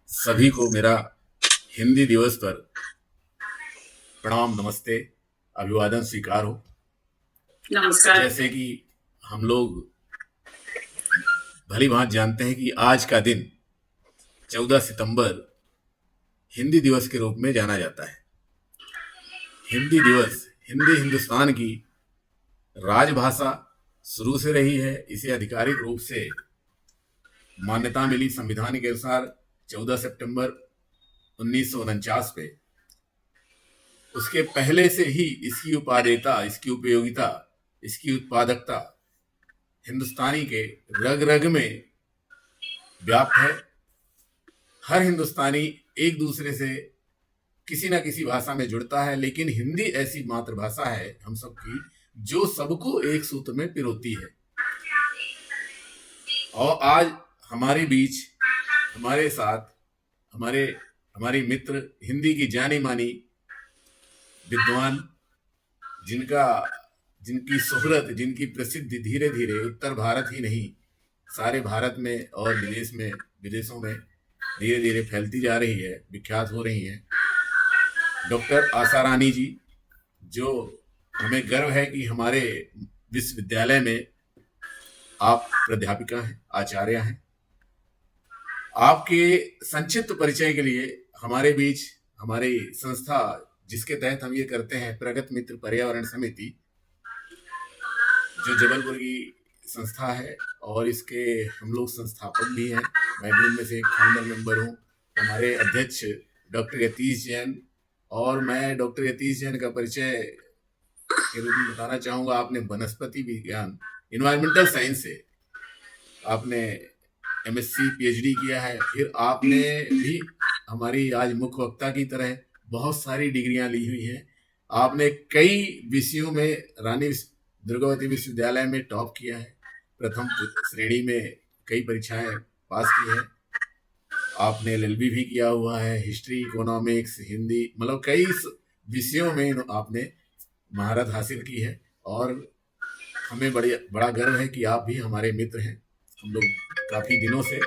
सभी को मेरा हिंदी दिवस पर प्रणाम, नमस्ते, अभिवादन स्वीकार हो। नमस्कार। जैसे कि हम लोग भली भांति जानते हैं कि आज का दिन 14 सितंबर हिंदी दिवस के रूप में जाना जाता है। हिंदी दिवस हिंदी हिंदुस्तान की राजभाषा शुरू से रही है। इसे आधिकारिक रूप से मान्यता मिली संविधान के अनुसार 14 सितंबर 1949 पे। उसके पहले से ही इसकी उपादेयता, इसकी उपयोगिता, इसकी उत्पादकता हिंदुस्तानी के रग रग में व्याप्त है। हर हिंदुस्तानी एक दूसरे से किसी न किसी भाषा में जुड़ता है, लेकिन हिंदी ऐसी मातृभाषा है हम सबकी जो सबको एक सूत्र में पिरोती है। और आज हमारे बीच, हमारे साथ, हमारी मित्र, हिंदी की जानी मानी विद्वान, जिनकी शोहरत, जिनकी प्रसिद्धि धीरे धीरे उत्तर भारत ही नहीं सारे भारत में और विदेशों में धीरे धीरे फैलती जा रही है, विख्यात हो रही है, डॉक्टर आशा रानी जी, जो हमें गर्व है कि हमारे विश्वविद्यालय में आप प्राध्यापिका हैं, आचार्य हैं। आपके संक्षिप्त परिचय के लिए हमारे बीच हमारी संस्था, जिसके तहत हम ये करते हैं, प्रगत मित्र पर्यावरण समिति, जो जबलपुर की संस्था है और इसके हम लोग संस्थापक भी हैं। मैं भी उनमें से एक फाउंडर मेंबर हूँ। हमारे अध्यक्ष डॉक्टर यतीश जैन, और मैं डॉक्टर यतीश जैन का परिचय के रूप में बताना चाहूँगा। आपने वनस्पति विज्ञान, इन्वायरमेंटल साइंस से आपने MSc PhD किया है। फिर आपने भी हमारी आज मुख्य वक्ता की तरह बहुत सारी डिग्रियां ली हुई हैं। आपने कई विषयों में रानी दुर्गावती विश्वविद्यालय में टॉप किया है, प्रथम श्रेणी में कई परीक्षाएं पास की है। आपने LLB भी किया हुआ है, हिस्ट्री, इकोनॉमिक्स, हिंदी, मतलब कई विषयों में आपने महारत हासिल की है। और हमें बड़ा गर्व है कि आप भी हमारे मित्र हैं। हम लोग काफी दिनों से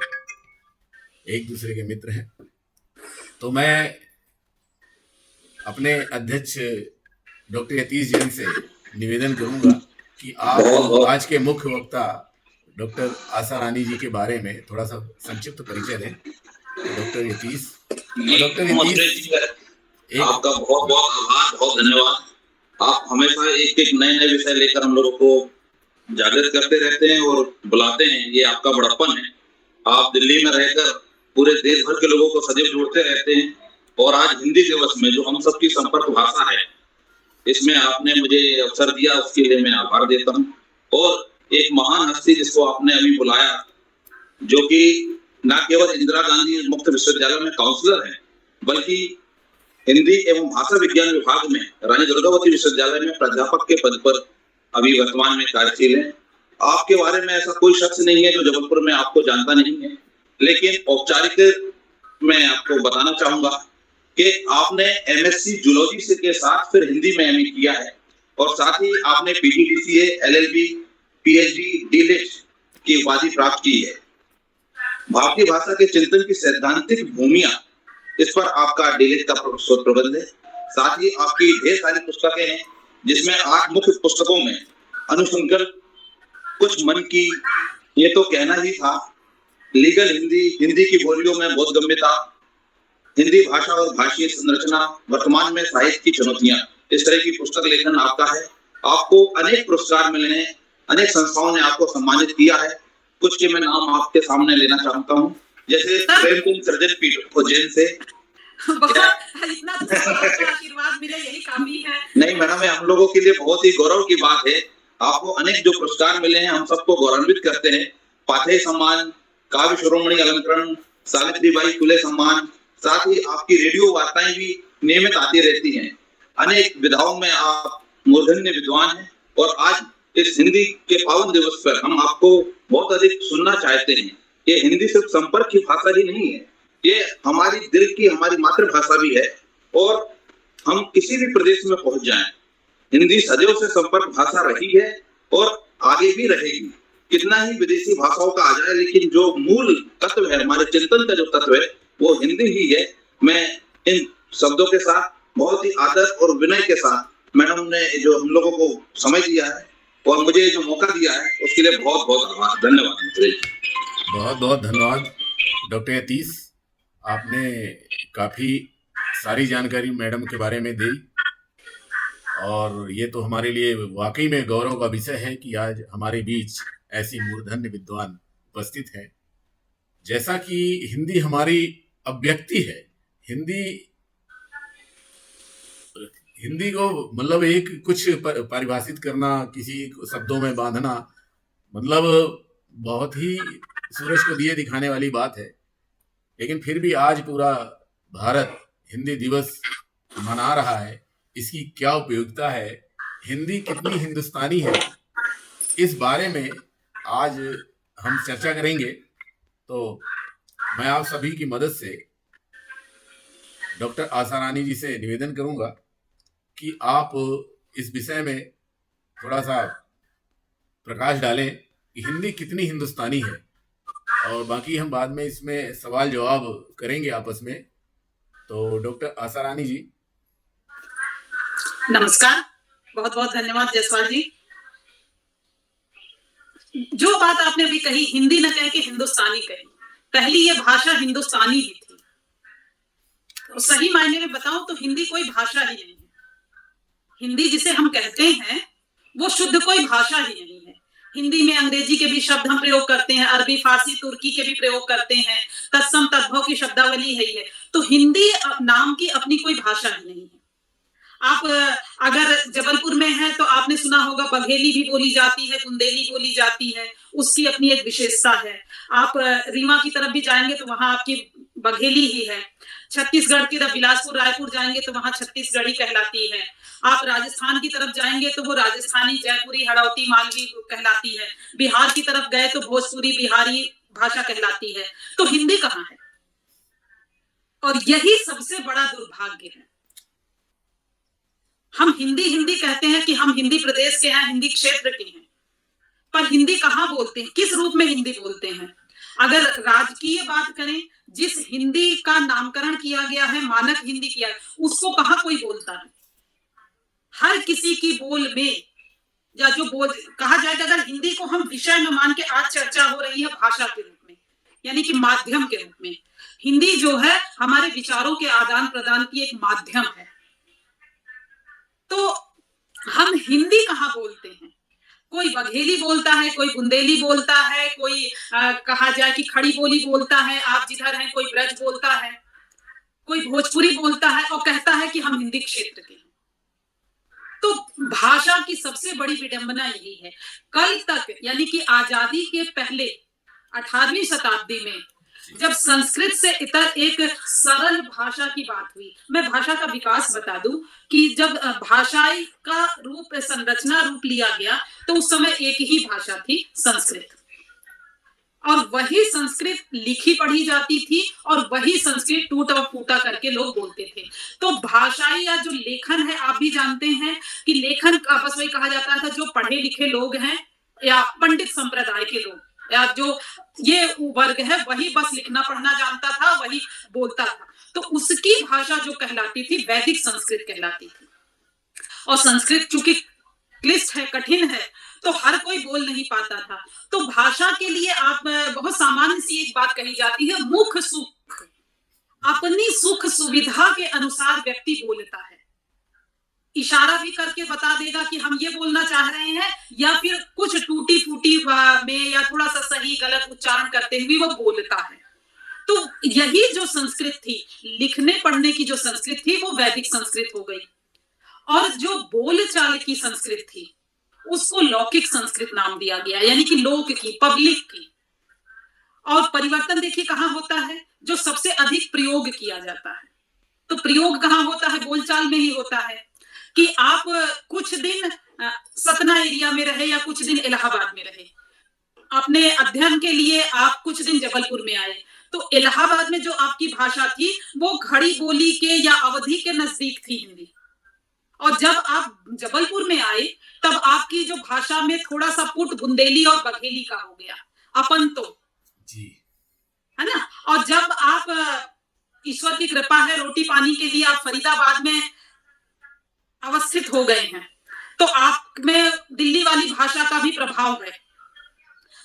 एक दूसरे के मित्र हैं। तो मैं अपने अध्यक्ष डॉक्टर यतीश जैन से निवेदन करूंगा कि आप आज के मुख्य वक्ता डॉक्टर आशा रानी जी के बारे में थोड़ा सा संक्षिप्त परिचय दें। डॉक्टर यतीश आपका बहुत बहुत आभार, बहुत धन्यवाद। आप हमेशा एक एक नए नए विषय लेकर हम लोगों को जागृत करते रहते हैं और बुलाते हैं, ये आपका बड़प्पन है। आप दिल्ली में रहकर पूरे देश भर के लोगों को सदैव जोड़ते रहते हैं, और आज हिंदी दिवस में जो हम सबकी संपर्क भाषा है, इसमें आपने मुझे अवसर दिया, उसके लिए मैं आभार देता हूँ। और एक महान हस्ती जिसको आपने अभी बुलाया, जो कि न केवल इंदिरा गांधी मुक्त विश्वविद्यालय में काउंसलर है, बल्कि हिंदी एवं भाषा विज्ञान विभाग में रानी दुर्गावती विश्वविद्यालय में प्राध्यापक के पद पर अभी वर्तमान में कार्यशील है। आपके बारे में ऐसा कोई शख्स नहीं है जो जबलपुर में आपको जानता नहीं है, लेकिन औपचारिक मैं आपको बताना चाहूंगा कि आपने MSc जूलॉजी से के साथ फिर हिंदी में MA किया है, और साथ ही आपने PGDCA, LLB, PhD, DLIT की उपाधि प्राप्त की है। भारतीय भाषा के चिंतन की सैद्धांतिक भूमिया, इस पर आपका DLIT का शोध प्रबंध है। साथ ही आपकी ढेर सारी पुस्तकें हैं, जिसमें 8 मुख्य पुस्तकों में अनुसंकल्प, कुछ मन की, ये तो कहना ही था, लीगल हिंदी, हिंदी की बोलियों में बोधगम्यता, हिंदी भाषा और भाषीय संरचना, वर्तमान में साहित्य की चुनौतियां, इस तरह की पुस्तक लेखन आपका है। आपको अनेक पुरस्कार मिले हैं, अनेक संस्थाओं ने आपको सम्मानित किया है। कुछ के मैं नाम आपके सामने लेना चाहता हूँ, जैसे प्रेमचंद सृजन पीठ उज्जैन से। इतना आशीर्वाद मिले यही काफी है। नहीं मैडम, हम लोगों के लिए बहुत ही गौरव की बात है। आपको अनेक जो पुरस्कार मिले हैं, हम सबको गौरवान्वित करते हैं। पाथेय सम्मान, काव्य शिरोमणि अलंकरण, सावित्रीबाई फुले सम्मान, साथ ही आपकी रेडियो वार्ताएं भी नियमित आती रहती हैं। अनेक विधाओं में आप मूर्धन्य विद्वान हैं, और आज इस हिंदी के पावन दिवस पर हम आपको बहुत अधिक सुनना चाहते हैं। ये हिंदी सिर्फ संपर्क की भाषा ही नहीं है, ये हमारी दिल की, हमारी मातृभाषा भी है। और हम किसी भी प्रदेश में पहुंच जाएं, हिंदी सदैव से संपर्क भाषा रही है और आगे भी रहेगी। कितना ही विदेशी भाषाओं का आ जाए, लेकिन जो मूल तत्व है, हमारे चिंतन का जो तत्व है, वो हिंदी ही है। मैं इन शब्दों के साथ बहुत ही आदर और विनय के साथ मैडम ने जो हम लोगों को समय दिया है और मुझे जो मौका दिया है उसके लिए बहुत बहुत आभार, धन्यवाद मित्र जी। बहुत बहुत धन्यवाद डॉक्टर यतीश, आपने काफ़ी सारी जानकारी मैडम के बारे में दी और ये तो हमारे लिए वाकई में गौरव का विषय है कि आज हमारे बीच ऐसी मूर्धन्य विद्वान उपस्थित है। जैसा कि हिंदी हमारी अभिव्यक्ति है, हिंदी हिंदी को मतलब एक कुछ परिभाषित करना, किसी शब्दों में बांधना, मतलब बहुत ही सूरज को दिए दिखाने वाली बात है। लेकिन फिर भी आज पूरा भारत हिंदी दिवस मना रहा है। इसकी क्या उपयोगिता है, हिंदी कितनी हिंदुस्तानी है, इस बारे में आज हम चर्चा करेंगे। तो मैं आप सभी की मदद से डॉक्टर आशा रानी जी से निवेदन करूंगा कि आप इस विषय में थोड़ा सा प्रकाश डालें कि हिंदी कितनी हिंदुस्तानी है, और बाकी हम बाद में इसमें सवाल जवाब करेंगे आपस में। तो डॉक्टर आशा रानी जी। नमस्कार, बहुत बहुत धन्यवाद जयसवाल जी। जो बात आपने अभी कही, हिंदी न कह के हिंदुस्तानी कही, पहली ये भाषा हिंदुस्तानी ही थी। तो सही मायने में बताऊं तो हिंदी कोई भाषा ही नहीं है। हिंदी जिसे हम कहते हैं वो शुद्ध कोई भाषा ही नहीं है। हिंदी में अंग्रेजी के भी शब्द हम प्रयोग करते हैं, अरबी, फारसी, तुर्की के भी प्रयोग करते हैं, तत्सम तद्भव की शब्दावली है। तो हिंदी नाम की अपनी कोई भाषा ही नहीं है। आप अगर जबलपुर में हैं तो आपने सुना होगा बघेली भी बोली जाती है, बुंदेली बोली जाती है, उसकी अपनी एक विशेषता है। आप रीवा की तरफ भी जाएंगे तो वहां आपकी बघेली ही है। छत्तीसगढ़ की तरफ बिलासपुर, रायपुर जाएंगे तो वहां छत्तीसगढ़ी कहलाती है। आप राजस्थान की तरफ जाएंगे तो वो राजस्थानी, जयपुरी, हड़ौती, मालवी कहलाती है। बिहार की तरफ गए तो भोजपुरी, बिहारी भाषा कहलाती है। तो हिंदी कहाँ है? और यही सबसे बड़ा दुर्भाग्य है। हम हिंदी हिंदी कहते हैं कि हम हिंदी प्रदेश के हैं, हिंदी क्षेत्र के हैं, पर हिंदी कहाँ बोलते हैं, किस रूप में हिंदी बोलते हैं? अगर राजकीय बात करें, जिस हिंदी का नामकरण किया गया है, मानक हिंदी किया है, उसको कहाँ कोई बोलता है? हर किसी की बोल में, या जो बोल कहा जाए कि अगर हिंदी को हम विषय में मान के आज चर्चा हो रही है भाषा के रूप में, यानी कि माध्यम के रूप में, हिंदी जो है हमारे विचारों के आदान प्रदान की एक माध्यम है। तो हम हिंदी कहाँ बोलते हैं? कोई बघेली बोलता है, कोई बुंदेली बोलता है, कोई कहा जाए कि खड़ी बोली बोलता है, आप जिधर हैं, कोई ब्रज बोलता है, कोई भोजपुरी बोलता है और कहता है कि हम हिंदी क्षेत्र के हैं। तो भाषा की सबसे बड़ी विडंबना यही है। कल तक, यानी कि आजादी के पहले 18वीं शताब्दी में जब संस्कृत से इतर एक सरल भाषा की बात हुई, मैं भाषा का विकास बता दूं कि जब भाषाई का रूप, संरचना रूप लिया गया तो उस समय एक ही भाषा थी, संस्कृत, और वही संस्कृत लिखी पढ़ी जाती थी और वही संस्कृत टूटा फूटा करके लोग बोलते थे। तो भाषाई या जो लेखन है, आप भी जानते हैं कि लेखन आपस में कहा जाता था जो पढ़े लिखे लोग हैं या पंडित संप्रदाय के लोग, या जो ये वर्ग है, वही बस लिखना पढ़ना जानता था, वही बोलता था। तो उसकी भाषा जो कहलाती थी वैदिक संस्कृत कहलाती थी। और संस्कृत चूंकि क्लिष्ट है, कठिन है, तो हर कोई बोल नहीं पाता था। तो भाषा के लिए आप बहुत सामान्य सी एक बात कही जाती है, मुख सुख, अपनी सुख सुविधा के अनुसार व्यक्ति बोलता है। इशारा भी करके बता देगा कि हम ये बोलना चाह रहे हैं, या फिर कुछ टूटी फूटी में या थोड़ा सा सही गलत उच्चारण करते हुए वो बोलता है। तो यही जो संस्कृत थी, लिखने पढ़ने की जो संस्कृत थी, वो वैदिक संस्कृत हो गई। और जो बोलचाल की संस्कृत थी उसको लौकिक संस्कृत नाम दिया गया, यानी कि लोक की, पब्लिक की। और परिवर्तन देखिए कहाँ होता है, जो सबसे अधिक प्रयोग किया जाता है। तो प्रयोग कहाँ होता है? बोलचाल में ही होता है। कि आप कुछ दिन सतना एरिया में रहे या कुछ दिन इलाहाबाद में रहे, अपने अध्ययन के लिए आप कुछ दिन जबलपुर में आए, तो इलाहाबाद में जो आपकी भाषा थी वो खड़ी बोली के या अवधि के नजदीक थी हिंदी, और जब आप जबलपुर में आए तब आपकी जो भाषा में थोड़ा सा पुट बुंदेली और बघेली का हो गया, अपन तो जी है ना। और जब आप ईश्वर की कृपा है, रोटी पानी के लिए आप फरीदाबाद में अवस्थित हो गए हैं, तो आप में दिल्ली वाली भाषा का भी प्रभाव है।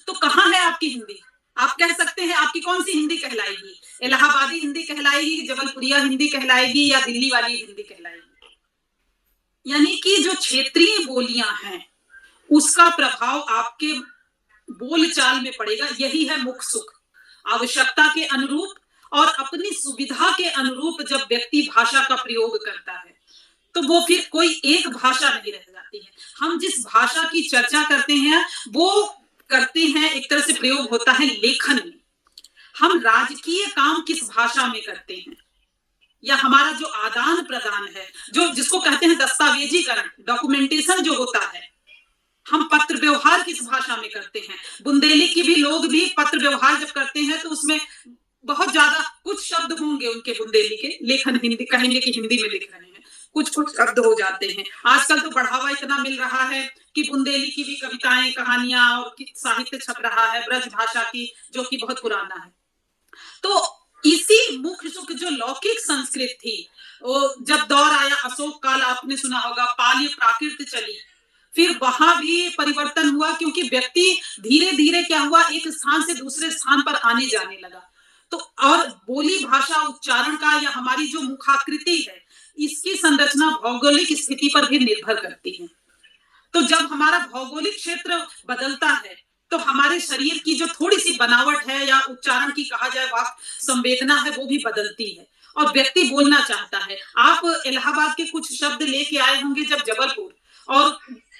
तो कहाँ है आपकी हिंदी? आप कह सकते हैं आपकी कौन सी हिंदी कहलाएगी? इलाहाबादी हिंदी कहलाएगी, जबलपुरिया हिंदी कहलाएगी, या दिल्ली वाली हिंदी कहलाएगी? यानी कि जो क्षेत्रीय बोलियां हैं उसका प्रभाव आपके बोलचाल में पड़ेगा। यही है मुख सुख। आवश्यकता के अनुरूप और अपनी सुविधा के अनुरूप जब व्यक्ति भाषा का प्रयोग करता है तो वो फिर कोई एक भाषा नहीं रह जाती है। हम जिस भाषा की चर्चा करते हैं वो करते हैं, एक तरह से प्रयोग होता है लेखन में। हम राजकीय काम किस भाषा में करते हैं, या हमारा जो आदान प्रदान है, जो जिसको कहते हैं दस्तावेजीकरण, डॉक्यूमेंटेशन जो होता है, हम पत्र व्यवहार किस भाषा में करते हैं। बुंदेली के भी लोग भी पत्र व्यवहार जब करते हैं तो उसमें बहुत ज्यादा कुछ शब्द होंगे उनके बुंदेली के, लेखन हिंदी कहेंगे कि हिंदी में लिख रहे हैं, कुछ कुछ शब्द हो जाते हैं। आजकल तो बढ़ावा इतना मिल रहा है कि बुंदेली की भी कविताएं, कहानियां और साहित्य छप रहा है ब्रज भाषा की, जो कि बहुत पुराना है। तो इसी मुख्य सुख जो लौकिक संस्कृत थी, वो जब दौर आया अशोक काल, आपने सुना होगा, पाली प्राकृत चली, फिर वहां भी परिवर्तन हुआ क्योंकि व्यक्ति धीरे धीरे क्या हुआ, एक स्थान से दूसरे स्थान पर आने जाने लगा। तो और बोली भाषा उच्चारण का या हमारी जो मुखाकृति है इसकी संरचना भौगोलिक स्थिति पर भी निर्भर करती है। तो जब हमारा भौगोलिक क्षेत्र बदलता है तो हमारे शरीर की जो थोड़ी सी बनावट है या उच्चारण की कहा जाए वाक संवेदना है वो भी बदलती है और व्यक्ति बोलना चाहता है। आप इलाहाबाद के कुछ शब्द लेके आए होंगे जब जबलपुर, और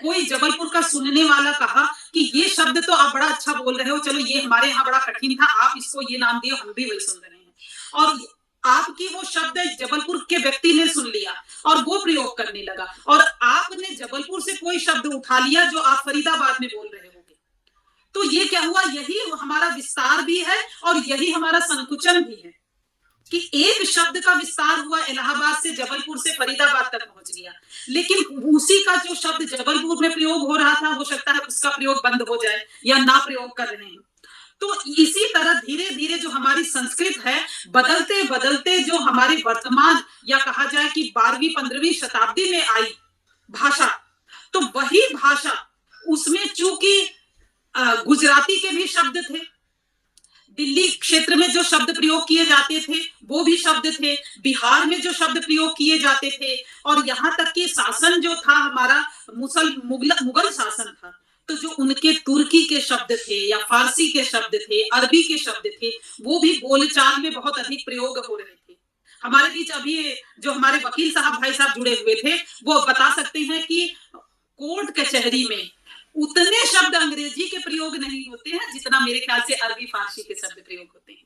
कोई जबलपुर का सुनने वाला कहा कि ये शब्द तो आप बड़ा अच्छा बोल रहे हो, चलो ये हमारे यहाँ बड़ा कठिन था, आप इसको ये नाम दिए, हम भी वही सुन रहे हैं। और आपकी वो शब्द जबलपुर के व्यक्ति ने सुन लिया और वो प्रयोग करने लगा, और आपने जबलपुर से कोई शब्द उठा लिया जो आप फरीदाबाद में बोल रहे होंगे। तो ये क्या हुआ, यही हमारा विस्तार भी है और यही हमारा संकुचन भी है कि एक शब्द का विस्तार हुआ, इलाहाबाद से जबलपुर से फरीदाबाद तक पहुंच गया, लेकिन उसी का जो शब्द जबलपुर में प्रयोग हो रहा था हो सकता है उसका प्रयोग बंद हो जाए या ना प्रयोग कर रहे हैं। तो इसी तरह धीरे धीरे जो हमारी संस्कृत है बदलते बदलते जो हमारे वर्तमान या कहा जाए कि 12वीं 15वीं शताब्दी में आई भाषा, तो वही भाषा उसमें चूंकि गुजराती के भी शब्द थे, दिल्ली क्षेत्र में जो शब्द प्रयोग किए जाते थे वो भी शब्द थे, बिहार में जो शब्द प्रयोग किए जाते थे, और यहाँ तक कि शासन जो था हमारा मुगल शासन था, तो जो उनके तुर्की के शब्द थे या फारसी के शब्द थे, अरबी के शब्द थे, वो भी बोलचाल में बहुत अधिक प्रयोग हो रहे थे। हमारे बीच अभी जो हमारे वकील साहब भाई साहब जुड़े हुए थे वो बता सकते हैं कि कोर्ट कचहरी में उतने शब्द अंग्रेजी के प्रयोग नहीं होते हैं जितना मेरे ख्याल से अरबी फारसी के शब्द प्रयोग होते हैं,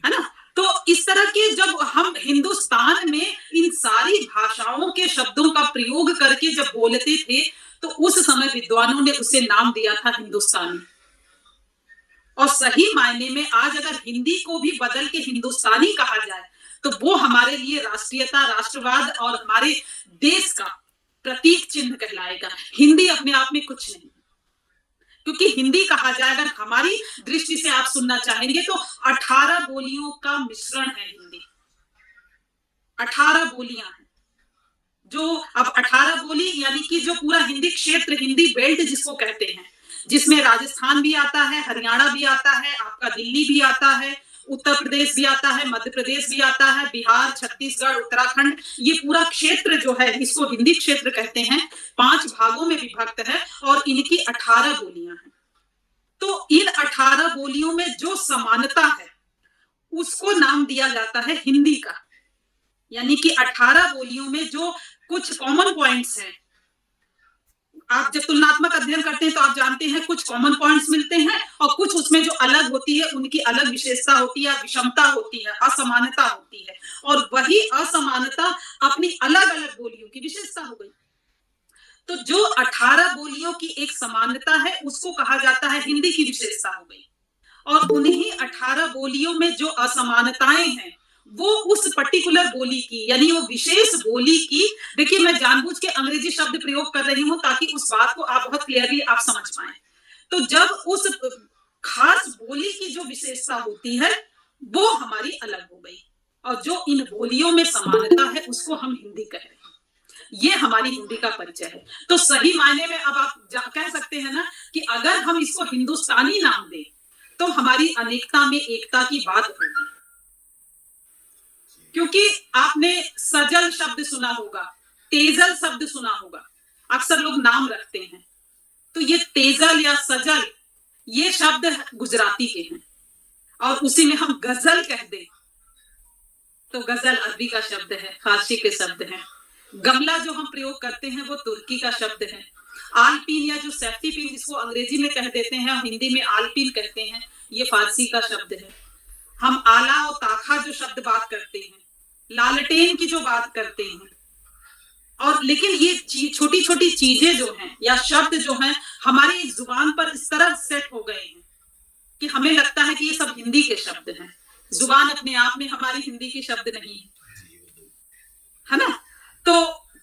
है ना। तो इस तरह के जब हम हिंदुस्तान में इन सारी भाषाओं के शब्दों का प्रयोग करके जब बोलते थे तो उस समय विद्वानों ने उसे नाम दिया था हिंदुस्तानी। और सही मायने में आज अगर हिंदी को भी बदल के हिंदुस्तानी कहा जाए तो वो हमारे लिए राष्ट्रीयता, राष्ट्रवाद और हमारे देश का प्रतीक चिन्ह कहलाएगा। हिंदी अपने आप में कुछ नहीं, क्योंकि हिंदी कहा जाए अगर हमारी दृष्टि से आप सुनना चाहेंगे तो 18 बोलियों का मिश्रण है हिंदी। 18 बोलियां हैं, जो अब 18 बोली यानी कि जो पूरा हिंदी क्षेत्र, हिंदी बेल्ट जिसको कहते हैं, जिसमें राजस्थान भी आता है, हरियाणा भी आता है, आपका दिल्ली भी आता है, उत्तर प्रदेश भी आता है, मध्य प्रदेश भी आता है, बिहार, छत्तीसगढ़, उत्तराखंड, ये पूरा क्षेत्र जो है इसको हिंदी क्षेत्र कहते हैं। 5 भागों में विभक्त है और इनकी 18 बोलियां हैं। तो इन 18 बोलियों में जो समानता है उसको नाम दिया जाता है हिंदी का। यानी कि 18 बोलियों में जो कुछ कॉमन पॉइंट्स हैं, आप जब तुलनात्मक अध्ययन करते हैं तो आप जानते हैं कुछ कॉमन पॉइंट्स मिलते हैं और कुछ उसमें जो अलग होती है उनकी अलग विशेषता होती है, विषमता होती है, असमानता होती है, और वही असमानता अपनी अलग अलग बोलियों की विशेषता हो गई। तो जो 18 बोलियों की एक समानता है उसको कहा जाता है हिंदी की विशेषता हो गई, और उन्हीं 18 बोलियों में जो असमानताएं हैं वो उस पर्टिकुलर बोली की, यानी वो विशेष बोली की, देखिए मैं जानबूझ के अंग्रेजी शब्द प्रयोग कर रही हूं ताकि उस बात को आप बहुत क्लियरली आप समझ पाए। तो जब उस खास बोली की जो विशेषता होती है वो हमारी अलग हो गई, और जो इन बोलियों में समानता है उसको हम हिंदी कह रहे हैं। ये हमारी हिंदी का परिचय है। तो सही मायने में अब आप कह सकते हैं ना कि अगर हम इसको हिंदुस्तानी नाम दें तो हमारी अनेकता में एकता की बात होगी। क्योंकि आपने सजल शब्द सुना होगा, तेजल शब्द सुना होगा, अक्सर लोग नाम रखते हैं। तो ये तेजल या सजल ये शब्द गुजराती के हैं, और उसी में हम गजल कह दें तो गजल अरबी का शब्द है, फारसी के शब्द है। गमला जो हम प्रयोग करते हैं वो तुर्की का शब्द है। आलपीन या जो सेफ्टी पिन जिसको अंग्रेजी में कह देते हैं और हिंदी में आलपीन कहते हैं, ये फारसी का शब्द है। हम आला और ताखा जो शब्द बात करते हैं, लालटेन की जो बात करते हैं, और लेकिन ये छोटी छोटी चीजें जो हैं या शब्द जो हैं हमारी जुबान पर इस तरह सेट हो गए हैं कि हमें लगता है कि ये सब हिंदी के शब्द हैं। जुबान अपने आप में हमारी हिंदी के शब्द नहीं है ना। तो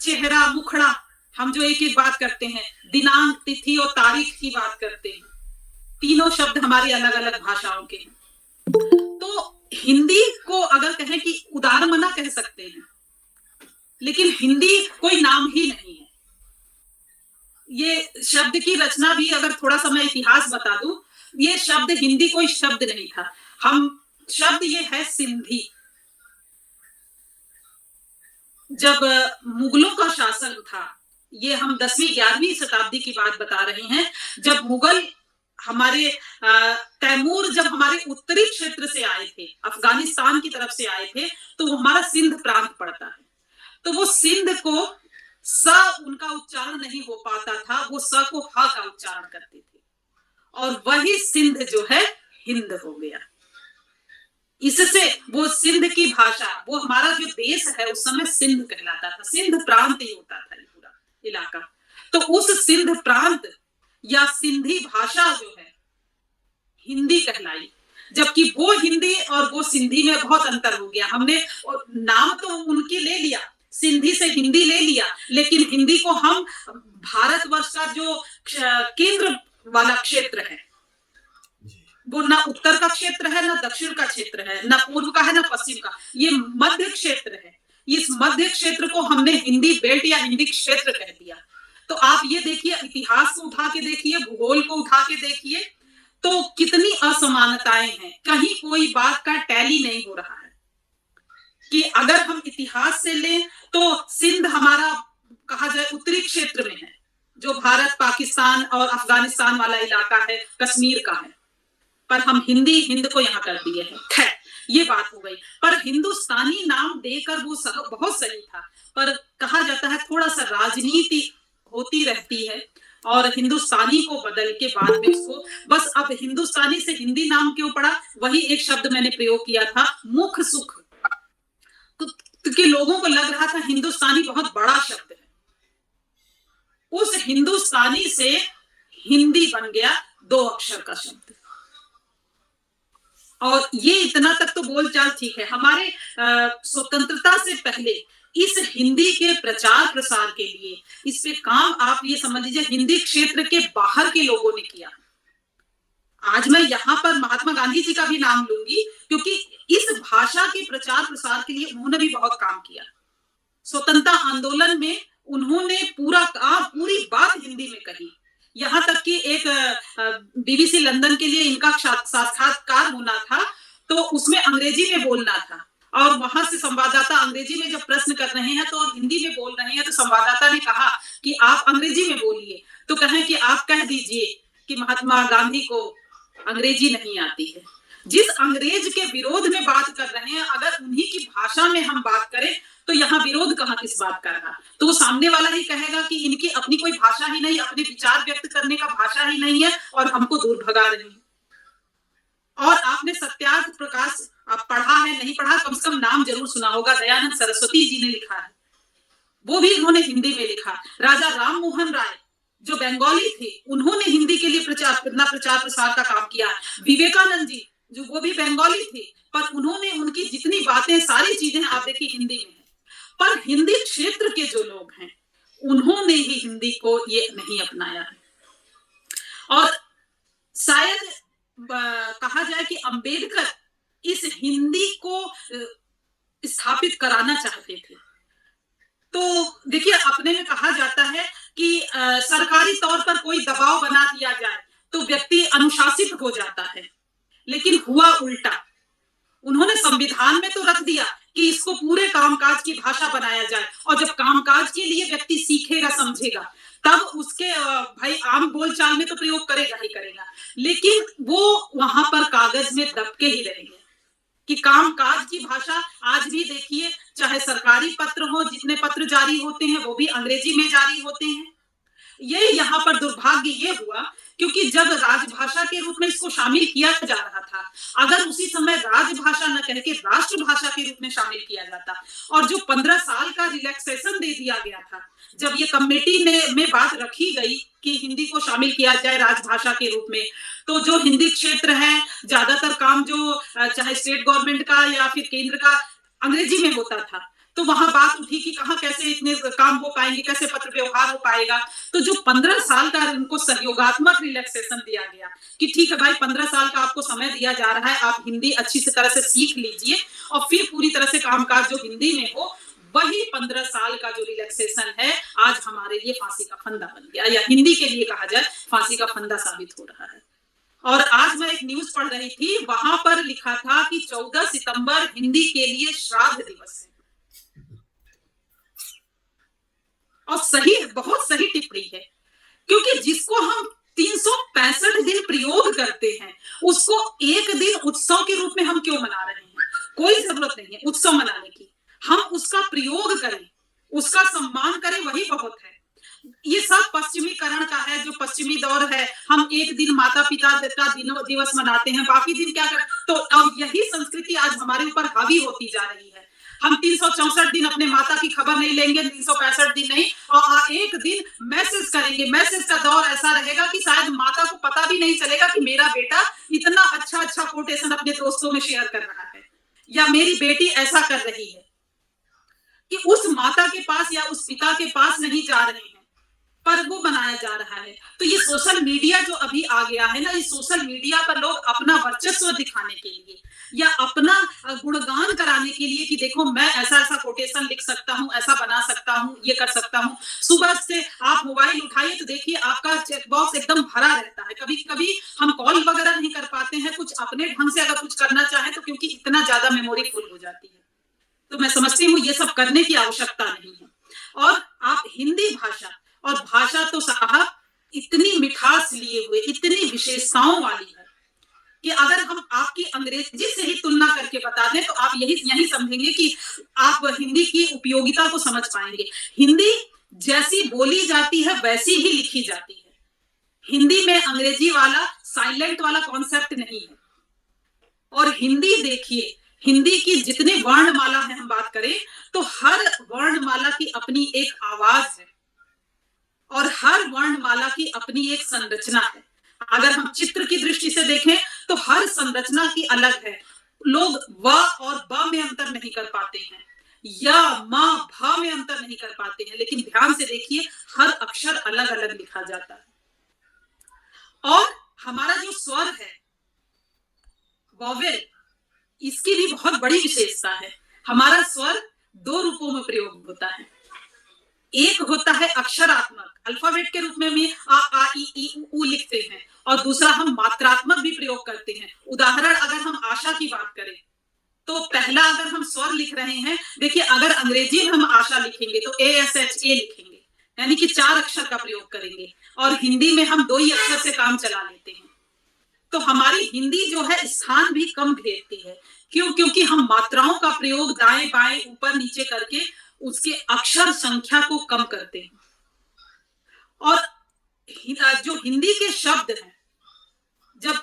चेहरा, मुखड़ा, हम जो एक एक बात करते हैं, दिनांक, तिथि और तारीख की बात करते हैं, तीनों शब्द हमारी अलग अलग भाषाओं के हैं। तो हिंदी को अगर कहें कि उदारमना कह सकते हैं, लेकिन हिंदी कोई नाम ही नहीं है। ये शब्द की रचना भी अगर थोड़ा सा मैं इतिहास बता दूं, ये शब्द हिंदी कोई शब्द नहीं था। हम शब्द ये है सिंधी। जब मुगलों का शासन था, ये हम 10वीं 11वीं शताब्दी की बात बता रहे हैं, जब मुगल हमारे तैमूर जब हमारे उत्तरी क्षेत्र से आए थे, अफगानिस्तान की तरफ से आए थे, तो वो हमारा सिंध प्रांत पड़ता है। तो वो सिंध को स उनका उच्चारण नहीं हो पाता था, वो स को ह का उच्चारण करते थे, और वही सिंध जो है हिंद हो गया। इससे वो सिंध की भाषा, वो हमारा जो देश है उस समय सिंध कहलाता था, सिंध प्रांत ही होता था ये पूरा इलाका। तो उस सिंध प्रांत या सिंधी भाषा जो है हिंदी कहलाई, जबकि वो हिंदी और वो सिंधी में बहुत अंतर हो गया। हमने नाम तो उनकी ले लिया, सिंधी से हिंदी ले लिया, लेकिन हिंदी को हम भारतवर्ष का जो केंद्र वाला क्षेत्र है, वो ना उत्तर का क्षेत्र है, ना दक्षिण का क्षेत्र है, ना पूर्व का है, ना पश्चिम का, ये मध्य क्षेत्र है। इस मध्य क्षेत्र को हमने हिंदी बेल्ट या हिंदी क्षेत्र कह दिया। तो आप ये देखिए, इतिहास को उठा के देखिए, भूगोल को उठा के देखिए, तो कितनी असमानताएं हैं। कहीं कोई बात का टैली नहीं हो रहा है। कि अगर हम इतिहास से लें तो सिंध हमारा कहा जाए उत्तरी क्षेत्र में है, जो भारत, पाकिस्तान और अफगानिस्तान वाला इलाका है, कश्मीर का है, पर हम हिंद को यहाँ कर दिए हैं। खैर, ये बात हो गई। पर हिंदुस्तानी नाम देकर वो बहुत सही था, पर कहा जाता है थोड़ा सा राजनीति होती रहती है, और हिंदुस्तानी को बदल के बाद में इसको बस अब हिंदुस्तानी से हिंदी नाम क्यों पड़ा, वही एक शब्द मैंने प्रयोग किया था, मुख सुख, क्योंकि लोगों को लग रहा था हिंदुस्तानी बहुत बड़ा शब्द है। उस हिंदुस्तानी से हिंदी बन गया 2 अक्षर का शब्द। और ये इतना तक तो बोलचाल ठीक है। हमारे स्वतंत्रता से पहले इस हिंदी के प्रचार प्रसार के लिए इस पे काम, आप ये समझ लीजिए, हिंदी क्षेत्र के बाहर के लोगों ने किया। आज मैं यहाँ पर महात्मा गांधी जी का भी नाम लूंगी, क्योंकि इस भाषा के प्रचार प्रसार के लिए उन्होंने भी बहुत काम किया। स्वतंत्रता आंदोलन में उन्होंने पूरी बात हिंदी में कही। यहाँ तक कि एक BBC लंदन के लिए इनका साक्षात्कार होना था, तो उसमें अंग्रेजी में बोलना था, और वहां से संवाददाता अंग्रेजी में जब प्रश्न कर रहे हैं तो हिंदी में बोल रहे हैं, तो संवाददाता ने कहा कि आप अंग्रेजी में बोलिए, तो कहें कि आप कह दीजिए कि महात्मा गांधी को अंग्रेजी नहीं आती है। जिस अंग्रेज के विरोध में बात कर रहे हैं, अगर उन्हीं की भाषा में हम बात करें तो यहाँ विरोध कहाँ किस बात का रहा। तो वो सामने वाला ही कहेगा कि इनकी अपनी कोई भाषा ही नहीं, अपने विचार व्यक्त करने का भाषा ही नहीं है, और हमको दूर भगा रहे हैं। और आपने सत्याग्रह प्रकाश आप पढ़ा है, नहीं पढ़ा, कम से कम नाम जरूर सुना होगा, दयानंद सरस्वती जी ने लिखा है, वो भी उन्होंने हिंदी में लिखा। राजा राम मोहन राय जो बंगाली थे, उन्होंने हिंदी के लिए प्रचार प्रसार का काम किया। विवेकानंद जी जो वो भी बंगाली थे, पर उन्होंने उनकी जितनी बातें, सारी चीजें आप देखिए हिंदी में है। पर हिंदी क्षेत्र के जो लोग हैं, उन्होंने ही हिंदी को ये नहीं अपनाया है। और शायद कहा जाए कि अंबेडकर इस हिंदी को स्थापित कराना चाहते थे। तो देखिए, अपने में कहा जाता है कि सरकारी तौर पर कोई दबाव बना दिया जाए तो व्यक्ति अनुशासित हो जाता है, लेकिन हुआ उल्टा। उन्होंने संविधान में तो रख दिया कि इसको पूरे कामकाज की भाषा बनाया जाए, और जब कामकाज के लिए व्यक्ति सीखेगा समझेगा तब उसके भाई आम बोलचाल में तो प्रयोग करेगा ही करेगा, लेकिन वो वहां पर कागज में दबके ही रहेंगे कि कामकाज की भाषा। आज भी देखिए, चाहे सरकारी पत्र हो, जितने पत्र जारी होते हैं वो भी अंग्रेजी में जारी होते हैं। ये यहाँ पर दुर्भाग्य ये हुआ क्योंकि जब राजभाषा के रूप में इसको शामिल किया जा रहा था, अगर उसी समय राजभाषा न कह के राष्ट्रभाषा के रूप में शामिल किया जाता, और जो 15 साल का रिलैक्सेशन दे दिया गया था, जब ये कमेटी में बात रखी गई कि हिंदी को शामिल किया जाए राजभाषा के रूप में, तो जो हिंदी क्षेत्र है, ज्यादातर काम जो चाहे स्टेट गवर्नमेंट का या फिर केंद्र का अंग्रेजी में होता था, तो वहां बात उठी कि कहां कैसे इतने काम हो पाएंगे, कैसे पत्र व्यवहार हो पाएगा। तो जो 15 साल का उनको सहयोगात्मक रिलैक्सेशन दिया गया कि ठीक है भाई, 15 साल का आपको समय दिया जा रहा है, आप हिंदी अच्छी से तरह से सीख लीजिए और फिर पूरी तरह से कामकाज जो हिंदी में हो, वही 15 साल का जो रिलैक्सेशन है आज हमारे लिए फांसी का फंदा बन गया, या हिंदी के लिए कहा जाए फांसी का फंदा साबित हो रहा है। और आज मैं एक न्यूज पढ़ रही थी, वहां पर लिखा था कि 14 सितंबर हिंदी के लिए श्राद्ध दिवस है। और सही, बहुत सही टिप्पणी है, क्योंकि जिसको हम 365 दिन प्रयोग करते हैं, उसको एक दिन उत्सव के रूप में हम क्यों मना रहे हैं? कोई जरूरत नहीं है उत्सव मनाने की, हम उसका प्रयोग करें, उसका सम्मान करें, वही बहुत है। ये सब पश्चिमीकरण का है, जो पश्चिमी दौर है। हम एक दिन माता पिता का दिवस मनाते हैं, बाकी दिन क्या कर, तो अब यही संस्कृति आज हमारे ऊपर हावी होती जा रही है। हम 364 दिन अपने माता की खबर नहीं लेंगे, 365 दिन नहीं, और एक दिन मैसेज करेंगे। मैसेज का दौर ऐसा रहेगा कि शायद माता को पता भी नहीं चलेगा कि मेरा बेटा इतना अच्छा कोटेशन अपने दोस्तों में शेयर कर रहा है, या मेरी बेटी ऐसा कर रही है, कि उस माता के पास या उस पिता के पास नहीं जा रहे हैं, पर वो बनाया जा रहा है। तो ये सोशल मीडिया जो अभी आ गया है ना, ये सोशल मीडिया पर लोग अपना वर्चस्व दिखाने के लिए या अपना गुणगान कराने के लिए कि देखो मैं ऐसा कोटेशन लिख सकता हूँ, ऐसा बना सकता हूँ, ये कर सकता हूँ। सुबह से आप मोबाइल उठाइए तो देखिए आपका चेक बॉक्स एकदम भरा रहता है। कभी कभी हम कॉल वगैरह नहीं कर पाते हैं, कुछ अपने ढंग से अगर कुछ करना चाहे तो, क्योंकि इतना ज्यादा मेमोरी फुल हो जाती है। तो मैं समझती हूँ ये सब करने की आवश्यकता नहीं है। और आप हिंदी भाषा, और भाषा तो साहब इतनी मिठास लिए हुए, इतनी विशेषताओं वाली है कि अगर हम आपकी अंग्रेजी से ही तुलना करके बता दें तो आप यही समझेंगे कि आप हिंदी की उपयोगिता को समझ पाएंगे। हिंदी जैसी बोली जाती है वैसी ही लिखी जाती है। हिंदी में अंग्रेजी वाला साइलेंट वाला कॉन्सेप्ट नहीं है। और हिंदी देखिए, हिंदी की जितने वर्णमाला है हम बात करें तो हर वर्णमाला की अपनी एक आवाज है और हर वर्णमाला की अपनी एक संरचना है। अगर हम चित्र की दृष्टि से देखें तो हर संरचना की अलग है। लोग व और ब में अंतर नहीं कर पाते हैं, या म भ में अंतर नहीं कर पाते हैं, लेकिन ध्यान से देखिए हर अक्षर अलग अलग लिखा जाता है। और हमारा जो स्वर है वॉवेल, इसकी भी बहुत बड़ी विशेषता है। हमारा स्वर दो रूपों में प्रयोग होता है। एक होता है अक्षरात्मक, अल्फाबेट के रूप में आ आ ई ई उ लिखते हैं, और दूसरा हम मात्रात्मक भी प्रयोग करते हैं। उदाहरण अगर हम आशा की बात करें तो पहला अगर हम स्वर लिख रहे हैं, देखिए अगर अंग्रेजी में हम आशा लिखेंगे तो ASH A लिखेंगे, यानी कि 4 अक्षर का प्रयोग करेंगे, और हिंदी में हम 2 ही अक्षर से काम चला लेते हैं। तो हमारी हिंदी जो है स्थान भी कम घेरती है। क्यों? क्योंकि हम मात्राओं का प्रयोग दाएं बाएं ऊपर नीचे करके उसके अक्षर संख्या को कम करते हैं। और जो हिंदी के शब्द हैं, जब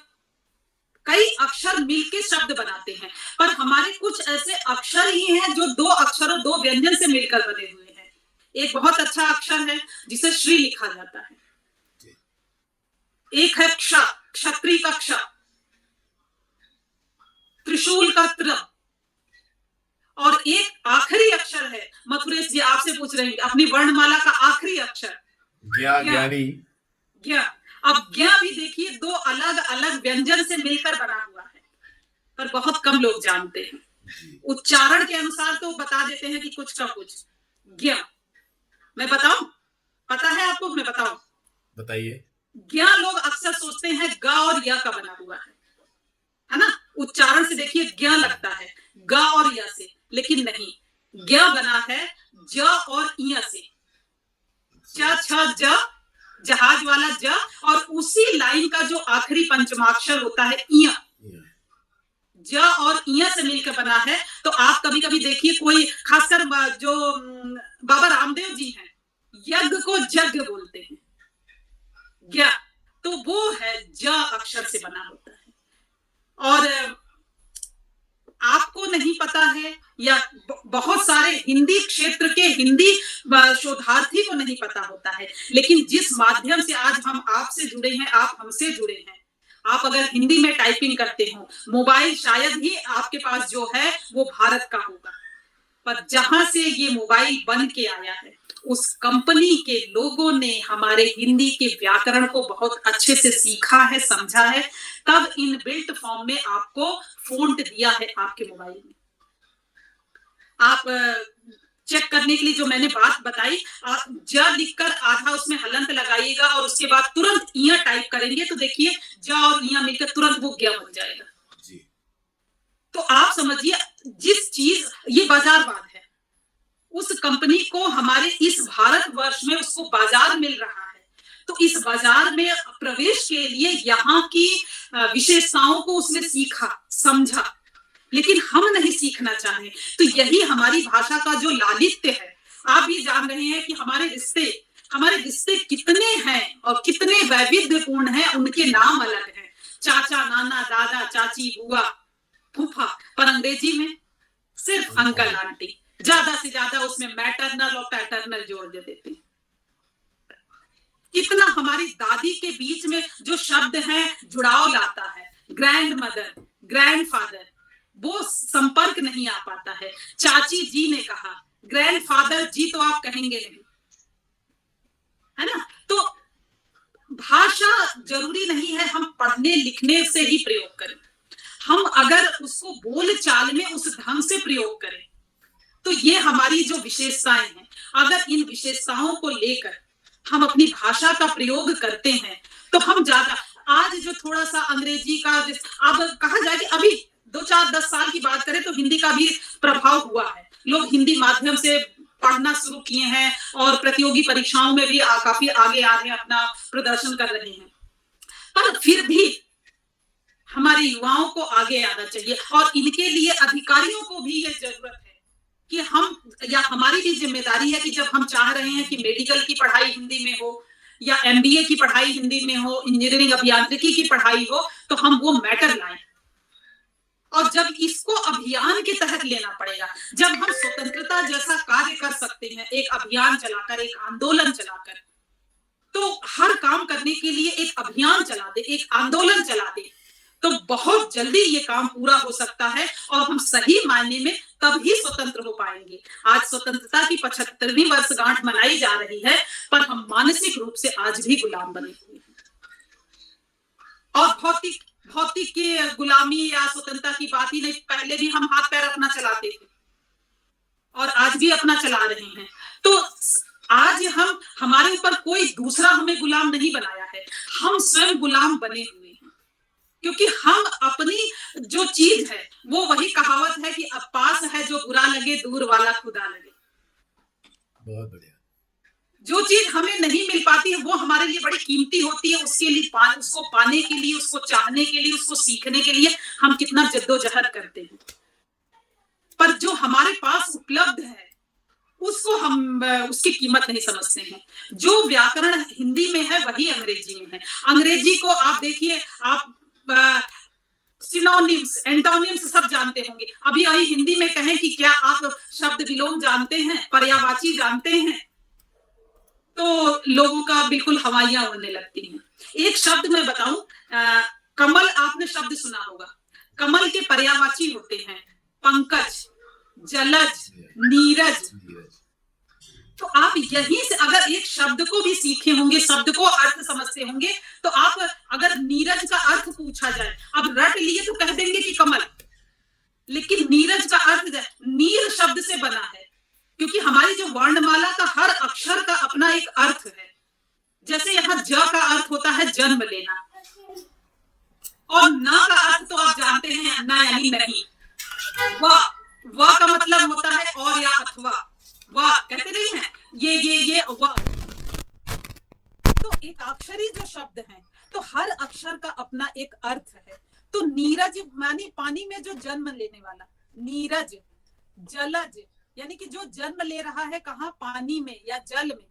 कई अक्षर मिलके शब्द बनाते हैं, पर हमारे कुछ ऐसे अक्षर ही हैं जो 2 अक्षरों 2 व्यंजन से मिलकर बने हुए हैं। एक बहुत अच्छा अक्षर है जिसे श्री लिखा जाता है, एक है क्ष, क्षत्रिय का क्ष, त्रिशूल का त्र, और एक आखिरी अक्षर है। मथुरेश जी आपसे पूछ रहे हैं अपनी वर्णमाला का आखिरी अक्षर ज्ञानी। ज्ञा। अब ज्ञा भी देखिए 2 अलग अलग व्यंजन से मिलकर बना हुआ है, पर बहुत कम लोग जानते हैं। उच्चारण के अनुसार तो बता देते हैं कि कुछ का कुछ। ज्ञ, मैं बताऊं, पता है आपको, मैं बताऊं? बताइए। ज्ञ लोग अक्सर सोचते हैं ग और य का बना हुआ है ना? उच्चारण से देखिए ज्ञ लगता है ग और य से, लेकिन नहीं, ज्ञ बना है ज और इ से। च छ ज, जहाज वाला ज, और उसी लाइन का जो आखिरी पंचमाक्षर होता है इ, ज और इ से मिलकर बना है। तो आप कभी कभी देखिए, कोई खासकर जो बाबा रामदेव जी हैं, यज्ञ को जग बोलते हैं, ज्ञ, तो वो है ज अक्षर से बना होता है। और आपको नहीं पता है, या बहुत सारे हिंदी क्षेत्र के हिंदी शोधार्थी को नहीं पता होता है, लेकिन जिस माध्यम से आज हम आपसे जुड़े हैं, आप हमसे जुड़े हैं, आप अगर हिंदी में टाइपिंग करते हो, मोबाइल शायद ही आपके पास जो है वो भारत का होगा, पर जहां से ये मोबाइल बन के आया है, उस कंपनी के लोगों ने हमारे हिंदी के व्याकरण को बहुत अच्छे से सीखा है, समझा है, तब इन बिल्ट फॉर्म में आपको फोंट दिया है आपके मोबाइल में। आप चेक करने के लिए जो मैंने बात बताई, आप ज लिखकर आधा उसमें हलंत लगाइएगा और उसके बाद तुरंत इया टाइप करेंगे, तो देखिए ज और इया मिलकर तुरंत वो ज्ञ बन जाएगा जी। तो आप समझिए, जिस चीज, ये बाजारवाद है, उस कंपनी को हमारे इस भारतवर्ष में उसको बाजार मिल रहा है, तो इस बाजार में प्रवेश के लिए यहाँ की विशेषताओं को उसने सीखा, समझा, लेकिन हम नहीं सीखना चाहे। तो यही हमारी भाषा का जो लालित्य है। आप भी जान रहे हैं कि हमारे रिश्ते कितने हैं और कितने वैविध्यपूर्ण हैं, उनके नाम अलग हैं, चाचा, नाना, दादा, चाची, बुआ, फूफा, पर अंग्रेजी में सिर्फ अंकल, आंटी, ज्यादा से ज्यादा उसमें मैटरनल और पैटर्नल जोड़ दे देते हैं। कितना हमारी दादी के बीच में जो शब्द हैं जुड़ाव लाता है, ग्रैंड मदर, ग्रैंड फादर, वो संपर्क नहीं आ पाता है। चाची जी ने कहा, ग्रैंडफादर जी तो आप कहेंगे नहीं, है ना? तो भाषा जरूरी नहीं है हम पढ़ने लिखने से ही प्रयोग करें, हम अगर उसको बोल चाल में उस ढंग से प्रयोग करें, तो ये हमारी जो विशेषताएं हैं, अगर इन विशेषताओं को लेकर हम अपनी भाषा का प्रयोग करते हैं, तो हम ज्यादा, आज जो थोड़ा सा अंग्रेजी का, अब कहा जाए कि अभी 2-4-10 साल की बात करें तो हिंदी का भी प्रभाव हुआ है, लोग हिंदी माध्यम से पढ़ना शुरू किए हैं और प्रतियोगी परीक्षाओं में भी काफी आगे आ रहे हैं, अपना प्रदर्शन कर रहे हैं। पर फिर भी हमारे युवाओं को आगे आना चाहिए, और इनके लिए अधिकारियों को भी ये जरूरत है कि हम, या हमारी भी जिम्मेदारी है कि जब हम चाह रहे हैं कि मेडिकल की पढ़ाई हिंदी में हो, या MBA की पढ़ाई हिंदी में हो, इंजीनियरिंग अभियांत्रिकी की पढ़ाई हो, तो हम वो मैटर लाएं। और जब इसको अभियान के तहत लेना पड़ेगा, जब हम स्वतंत्रता जैसा कार्य कर सकते हैं, एक अभियान चलाकर, एक आंदोलन चलाकर, तो हर काम करने के लिए एक अभियान चला दे, एक आंदोलन चला दे, तो बहुत जल्दी ये काम पूरा हो सकता है और हम सही मायने में तभी स्वतंत्र हो पाएंगे। आज स्वतंत्रता की 75वीं वर्षगांठ मनाई जा रही है, पर हम मानसिक रूप से आज भी गुलाम बने हुए हैं, और भौतिक की गुलामी या स्वतंत्रता की बात ही नहीं, पहले भी हम हाथ पैर अपना चलाते थे और आज भी अपना चला रहे हैं। तो आज हमारे ऊपर कोई दूसरा हमें गुलाम नहीं बनाया है, हम स्वयं गुलाम बने हुए हैं, क्योंकि हम अपनी जो चीज है, वो वही कहावत है कि अब पास है जो बुरा लगे, दूर वाला खुदा लगे। बहुत बढ़िया। जो चीज हमें नहीं मिल पाती है वो हमारे लिए बड़ी कीमती होती है, उसके लिए उसको पाने के लिए, उसको चाहने के लिए, उसको सीखने के लिए हम कितना जद्दोजहद करते हैं। पर जो हमारे पास उपलब्ध है उसको हम उसकी कीमत नहीं समझते हैं। जो व्याकरण हिंदी में है वही अंग्रेजी में है। अंग्रेजी को आप देखिए, आप सिनोनिम्स, एंटोनिम्स सब जानते होंगे। अभी हिंदी में कहें कि क्या आप शब्द विलोम जानते हैं, पर्यायवाची जानते हैं, तो लोगों का बिल्कुल हवाइयां उड़ने लगती हैं। एक शब्द मैं बताऊं, कमल, आपने शब्द सुना होगा, कमल के पर्यायवाची होते हैं पंकज, जलज, नीरज। तो आप यहीं से अगर एक शब्द को भी सीखे होंगे, शब्द को अर्थ समझते होंगे, तो आप अगर नीरज का अर्थ पूछा जाए, अब रट लिए तो कह देंगे कि कमल, लेकिन नीरज का अर्थ नीर शब्द से बना है, क्योंकि हमारी जो वर्णमाला का हर अक्षर का अपना एक अर्थ है। जैसे यहाँ ज का अर्थ होता है जन्म लेना, और न का अर्थ तो आप जानते हैं, न यानी नहीं। व का मतलब होता है और या अथवा, वाह कहते नहीं है, ये वाह। तो एक अक्षरी जो शब्द है, तो हर अक्षर का अपना एक अर्थ है। तो नीरज मानी पानी में जो जन्म लेने वाला, नीरज। जलज यानी कि जो जन्म ले रहा है कहाँ, पानी में या जल में।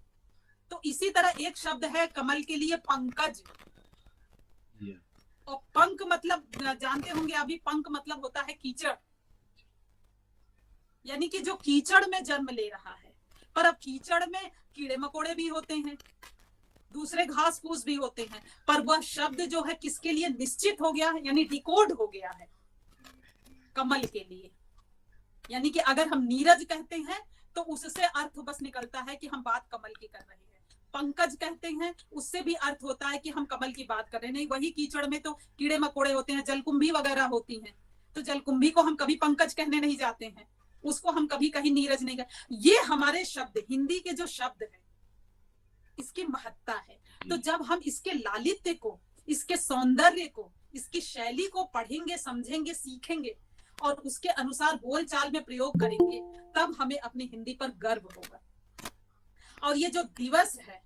तो इसी तरह एक शब्द है कमल के लिए, पंकज। और पंख मतलब जानते होंगे अभी, पंख मतलब होता है कीचड़, यानी कि जो कीचड़ में जन्म ले रहा है। पर अब कीचड़ में कीड़े मकोड़े भी होते हैं, दूसरे घास फूस भी होते हैं, पर वह शब्द जो है किसके लिए निश्चित हो गया है, यानी डिकोड हो गया है, कमल के लिए। यानी कि अगर हम नीरज कहते हैं तो उससे अर्थ बस निकलता है कि हम बात कमल की कर रहे हैं। पंकज कहते हैं, उससे भी अर्थ होता है कि हम कमल की बात कर रहे हैं। नहीं, वही कीचड़ में तो कीड़े मकोड़े होते हैं, जलकुंभी वगैरह होती हैं, तो जलकुंभी को हम कभी पंकज कहने नहीं जाते हैं, उसको हम कभी कहीं नीरज नहीं कहते। ये हमारे शब्द, हिंदी के जो शब्द है, इसकी महत्ता है। तो जब हम इसके लालित्य को, इसके सौंदर्य को, इसकी शैली को पढ़ेंगे, समझेंगे, सीखेंगे और उसके अनुसार बोलचाल में प्रयोग करेंगे, तब हमें अपनी हिंदी पर गर्व होगा। और ये जो दिवस है,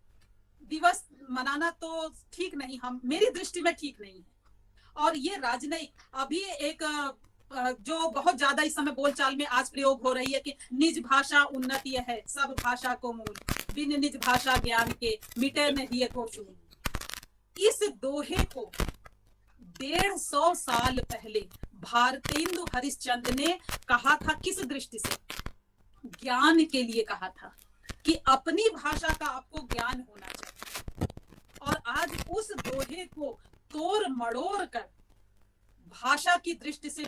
दिवस मनाना तो ठीक नहीं, हम मेरी दृष्टि में ठीक नहीं है। और ये राजनयिक, अभी एक जो बहुत ज्यादा इस समय बोलचाल में आज प्रयोग हो रही है कि निज भाषा उन्नति है, सब भाषा को मूल, बिन निज भाषा ज्ञान के मिटे नहीं को चूल। इस दोहे को 150 साल पहले भारतेंदु हरिश्चंद्र ने कहा था। किस दृष्टि से? ज्ञान के लिए कहा था कि अपनी भाषा का आपको ज्ञान होना चाहिए। और आज उस दोहे को तोड़ मड़ोड़ कर भाषा की दृष्टि से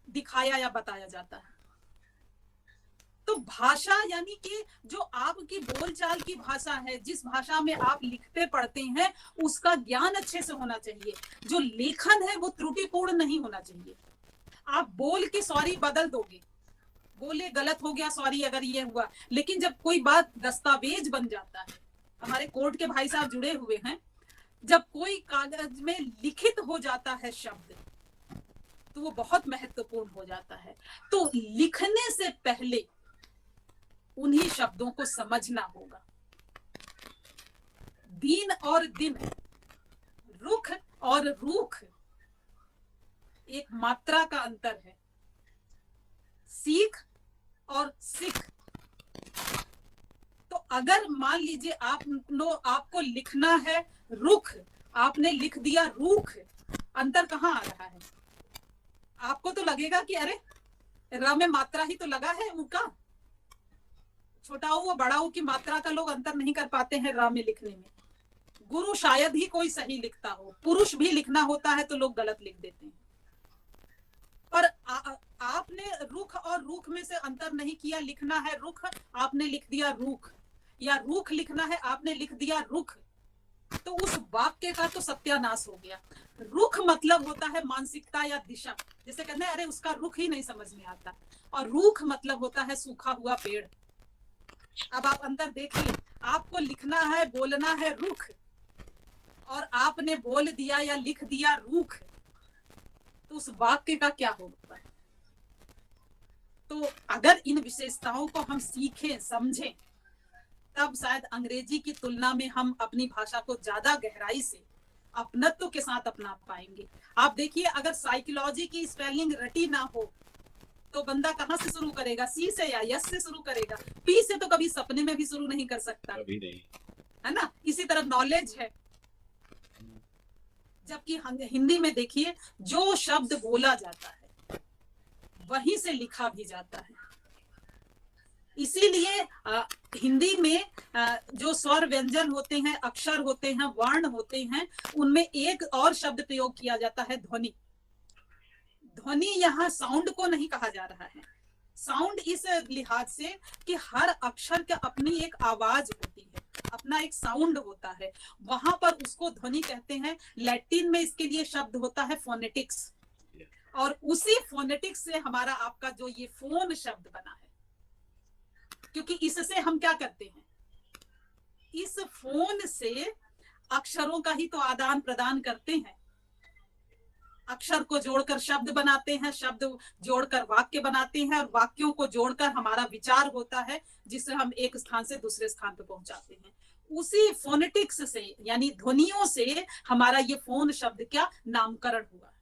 दिखाया या बताया जाता है। तो भाषा यानी कि जो आपकी बोलचाल की भाषा है, जिस भाषा में आप लिखते पढ़ते हैं, उसका ज्ञान अच्छे से होना चाहिए। जो लेखन है वो त्रुटिपूर्ण नहीं होना चाहिए। आप बोल के सॉरी बदल दोगे, बोले गलत हो गया सॉरी अगर ये हुआ, लेकिन जब कोई बात दस्तावेज बन जाता है, हमारे कोर्ट के भाई साहब जुड़े हुए हैं, जब कोई कागज में लिखित हो जाता है शब्द, तो वो बहुत महत्वपूर्ण हो जाता है। तो लिखने से पहले उन्हीं शब्दों को समझना होगा। दीन और दिन, रुख और रूख, एक मात्रा का अंतर है। सीख और सिख। तो अगर मान लीजिए आपको लिखना है रुख, आपने लिख दिया रूख, अंतर कहाँ आ रहा है? आपको तो लगेगा कि अरे र में मात्रा ही तो लगा है, ऊ का छोटा ऊ बड़ा ऊ की मात्रा का लोग अंतर नहीं कर पाते हैं र में लिखने में। गुरु शायद ही कोई सही लिखता हो, पुरुष भी लिखना होता है तो लोग गलत लिख देते हैं। पर आपने रुख और रूख में से अंतर नहीं किया। लिखना है रुख, आपने लिख दिया रूख, या रूख लिखना है, आपने लिख दिया रुख, तो उस वाक्य का तो सत्यानाश हो गया। रुख मतलब होता है मानसिकता या दिशा, जैसे कहते हैं अरे उसका रुख ही नहीं समझ में आता। और रूख मतलब होता है सूखा हुआ पेड़। अब आप अंतर देखिए, आपको लिखना है, बोलना है रुख, और आपने बोल दिया या लिख दिया रूख, तो उस वाक्य का क्या होगा? तो अगर इन विशेषताओं को हम सीखें, समझें, तब शायद अंग्रेजी की तुलना में हम अपनी भाषा को ज्यादा गहराई से, अपनत्व के साथ अपना पाएंगे। आप देखिए, अगर साइकोलॉजी की स्पेलिंग रटी ना हो तो बंदा कहाँ से शुरू करेगा? सी से या यस से शुरू करेगा। पी से तो कभी सपने में भी शुरू नहीं कर सकता, कभी नहीं, है ना? इसी तरह नॉलेज है। जबकि हिंदी में देखिए, जो शब्द बोला जाता है वहीं से लिखा भी जाता है। इसीलिए हिंदी में जो स्वर व्यंजन होते हैं, अक्षर होते हैं, वर्ण होते हैं, उनमें एक और शब्द प्रयोग किया जाता है, ध्वनि। ध्वनि यहाँ साउंड को नहीं कहा जा रहा है। साउंड इस लिहाज से कि हर अक्षर की अपनी एक आवाज होती है, अपना एक साउंड होता है, वहां पर उसको ध्वनि कहते हैं। लैटिन में इसके लिए शब्द होता है फोनेटिक्स, और उसी फोनेटिक्स से हमारा आपका जो ये फोन शब्द बना है, क्योंकि इससे हम क्या करते हैं, इस फोन से अक्षरों का ही तो आदान प्रदान करते हैं। अक्षर को जोड़कर शब्द बनाते हैं, शब्द जोड़कर वाक्य बनाते हैं, और वाक्यों को जोड़कर हमारा विचार होता है, जिससे हम एक स्थान से दूसरे स्थान पर पहुंचाते हैं। उसी फोनेटिक्स से यानी ध्वनियों से हमारा ये फोन शब्द क्या नामकरण हुआ है।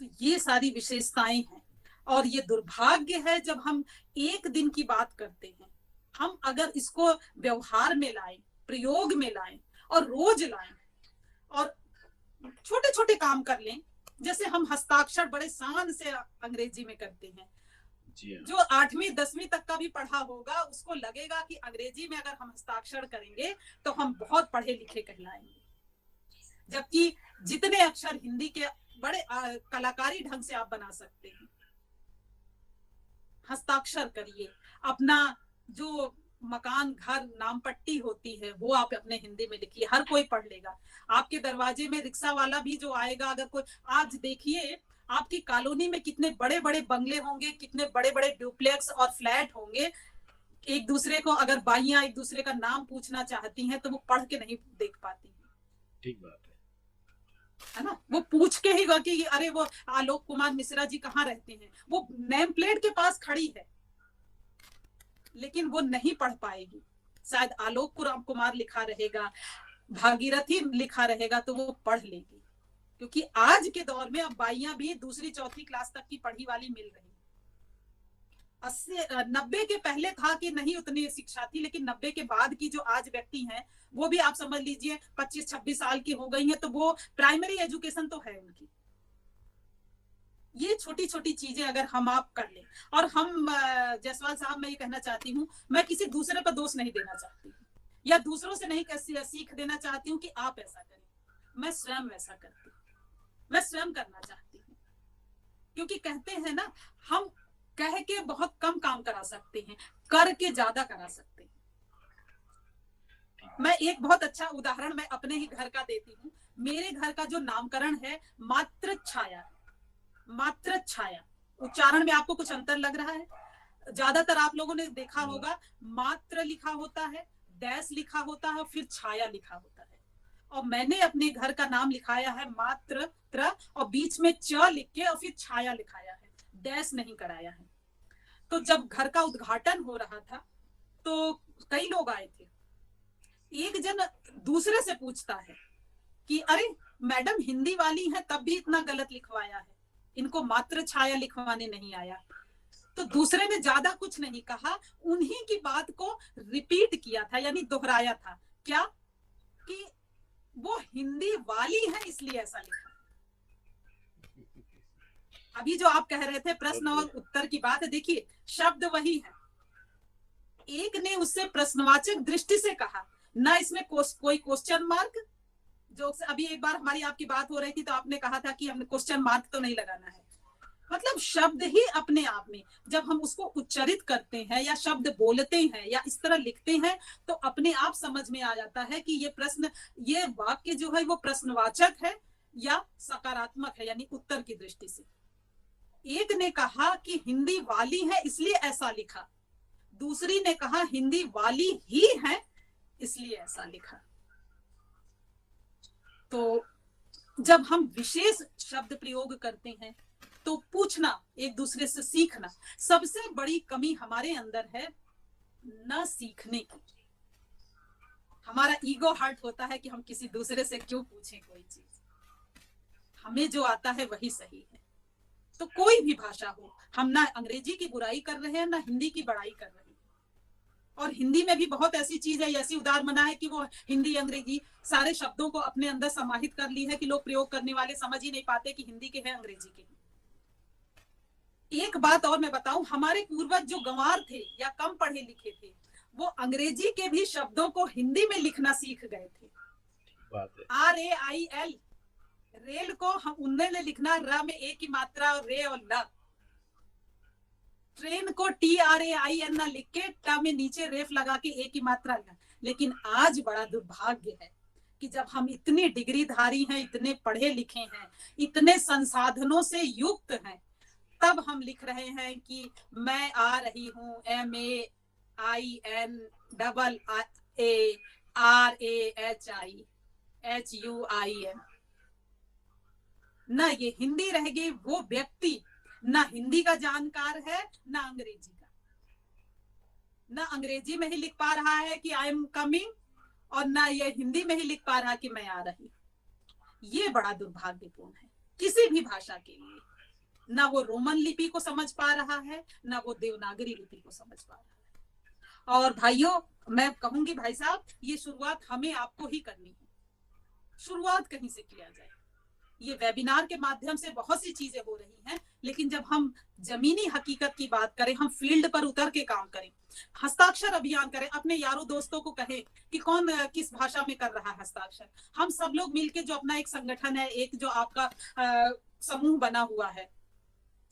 तो ये सारी विशेषताएं हैं, और ये दुर्भाग्य है जब हम एक दिन की बात करते हैं, हम अगर इसको व्यवहार में लाएं, प्रयोग में लाएं और रोज लाएं और छोटे छोटे काम कर लें, जैसे हम हस्ताक्षर बड़े शान से अंग्रेजी में करते हैं। जो 8वीं 10वीं तक का भी पढ़ा होगा उसको लगेगा कि अंग्रेजी में अगर हम हस्ताक्षर करेंगे तो हम बहुत पढ़े लिखे कहलाएंगे, जबकि जितने अक्षर हिंदी के बड़े कलाकारी ढंग से आप बना सकते हैं। हस्ताक्षर करिए, अपना जो मकान घर नाम पट्टी होती है वो आप अपने हिंदी में लिखिए, हर कोई पढ़ लेगा। आपके दरवाजे में रिक्शा वाला भी जो आएगा, अगर कोई, आज देखिए आपकी कॉलोनी में कितने बड़े बड़े बंगले होंगे, कितने बड़े बड़े डुप्लेक्स और फ्लैट होंगे। एक दूसरे को अगर बाइयां एक दूसरे का नाम पूछना चाहती हैं तो वो पढ़ के नहीं देख पाती हैं। ठीक बात है ना, वो पूछ के ही कि अरे वो आलोक कुमार मिश्रा जी कहाँ रहते हैं, वो नेम प्लेट के पास खड़ी है लेकिन वो नहीं पढ़ पाएगी। शायद आलोक कुमार लिखा रहेगा, भागीरथी लिखा रहेगा तो वो पढ़ लेगी, क्योंकि आज के दौर में अब बाइयां भी दूसरी चौथी क्लास तक की पढ़ी वाली मिल रही। 90 के पहले था कि नहीं उतनी शिक्षा थी, लेकिन 90 के बाद की जो आज व्यक्ति हैं वो भी आप समझ लीजिए 25-26 साल की हो गई हैं, तो वो प्राइमरी एजुकेशन तो है उनकी। ये छोटी छोटी चीजें अगर हम आप कर लें, और हम जायसवाल साहब, मैं ये कहना चाहती हूँ, मैं किसी दूसरे पर दोष नहीं देना चाहती हूँ या दूसरों से नहीं सीख देना चाहती हूँ कि आप ऐसा करें। मैं स्वयं वैसा करती हूँ, मैं स्वयं करना चाहती हूँ, क्योंकि कहते हैं ना, हम कह के बहुत कम काम करा सकते हैं, करके ज्यादा करा सकते हैं। मैं एक बहुत अच्छा उदाहरण मैं अपने ही घर का देती हूँ। मेरे घर का जो नामकरण है मात्र छाया, मात्र छाया। उच्चारण में आपको कुछ अंतर लग रहा है? ज्यादातर आप लोगों ने देखा होगा मात्र लिखा होता है, डैश लिखा होता है, फिर छाया लिखा होता है। और मैंने अपने घर का नाम लिखाया है मात्र त्र, और बीच में च लिख के और फिर छाया लिखाया है, डैश नहीं कराया है। तो जब घर का उद्घाटन हो रहा था तो कई लोग आए थे। एक जन दूसरे से पूछता है कि अरे मैडम हिंदी वाली है तब भी इतना गलत लिखवाया है, इनको मात्र छाया लिखवाने नहीं आया। तो दूसरे ने ज्यादा कुछ नहीं कहा, उन्हीं की बात को रिपीट किया था, यानी दोहराया था। क्या कि वो हिंदी वाली है इसलिए ऐसा लिखा। अभी जो आप कह रहे थे प्रश्न और उत्तर की बात है, देखिए शब्द वही है, एक ने उससे प्रश्नवाचक दृष्टि से कहा ना, इसमें कोई क्वेश्चन मार्क, जो अभी एक बार हमारी आपकी बात हो रही थी तो आपने कहा था कि हमने क्वेश्चन मार्क तो नहीं लगाना है। मतलब शब्द ही अपने आप में जब हम उसको उच्चारित करते हैं या शब्द बोलते हैं या इस तरह लिखते हैं तो अपने आप समझ में आ जाता है कि ये प्रश्न, ये वाक्य जो है वो प्रश्नवाचक है या सकारात्मक है, यानी उत्तर की दृष्टि से। एक ने कहा कि हिंदी वाली है इसलिए ऐसा लिखा, दूसरी ने कहा हिंदी वाली ही है इसलिए ऐसा लिखा। तो जब हम विशेष शब्द प्रयोग करते हैं तो पूछना, एक दूसरे से सीखना। सबसे बड़ी कमी हमारे अंदर है न सीखने की। हमारा ईगो हर्ट होता है कि हम किसी दूसरे से क्यों पूछें कोई चीज, हमें जो आता है वही सही है। तो कोई भी भाषा हो, हम ना अंग्रेजी की बुराई कर रहे हैं ना हिंदी की बड़ाई कर रहे हैं। और हिंदी में भी बहुत ऐसी चीज है, ऐसी उदार मना है कि वो हिंदी अंग्रेजी सारे शब्दों को अपने अंदर समाहित कर ली है कि लोग प्रयोग करने वाले समझ ही नहीं पाते कि हिंदी के हैं अंग्रेजी के। एक बात और मैं बताऊं, हमारे पूर्वज जो गंवार थे या कम पढ़े लिखे थे, वो अंग्रेजी के भी शब्दों को हिंदी में लिखना सीख गए थे। RAIL, रेल को हम उन्होंने लिखना र में ए की मात्रा और रे और ल। ट्रेन को TRAIN ना लिख के ट में नीचे रेफ लगा के ए की मात्रा ल। लेकिन आज बड़ा दुर्भाग्य है कि जब हम इतने डिग्रीधारी हैं, इतने पढ़े लिखे हैं, इतने संसाधनों से युक्त हैं, तब हम लिख रहे हैं कि मैं आ रही हूं MAINAARAHIHUIN। ना ये हिंदी रह गई, वो व्यक्ति ना हिंदी का जानकार है ना अंग्रेजी का, ना अंग्रेजी में ही लिख पा रहा है कि आई एम कमिंग, और ना ये हिंदी में ही लिख पा रहा कि मैं आ रही। ये बड़ा दुर्भाग्यपूर्ण है किसी भी भाषा के लिए। ना वो रोमन लिपि को समझ पा रहा है, ना वो देवनागरी लिपि को समझ पा रहा है। और भाइयों, मैं कहूंगी भाई साहब, ये शुरुआत हमें आपको ही करनी है। शुरुआत कहीं से किया जाए। ये वेबिनार के माध्यम से बहुत सी चीजें हो रही हैं, लेकिन जब हम जमीनी हकीकत की बात करें, हम फील्ड पर उतर के काम करें, हस्ताक्षर अभियान करें, अपने यारों दोस्तों को कहें कि कौन किस भाषा में कर रहा है हस्ताक्षर। हम सब लोग मिलके जो अपना एक संगठन है, एक जो आपका समूह बना हुआ है,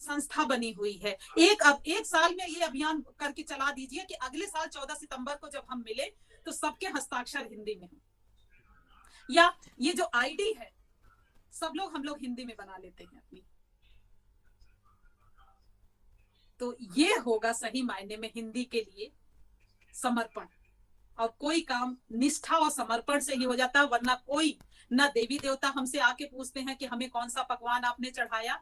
संस्था बनी हुई है, एक साल में ये अभियान करके चला दीजिए कि अगले साल 14 सितंबर को जब हम मिले तो सबके हस्ताक्षर हिंदी में हो, या ये जो आईडी है सब लोग हम लोग हिंदी में बना लेते हैं अपनी। तो ये होगा सही मायने में हिंदी के लिए समर्पण। और कोई काम निष्ठा और समर्पण से ही हो जाता है, वरना कोई ना देवी देवता हमसे आके पूछते हैं कि हमें कौन सा पकवान आपने चढ़ाया,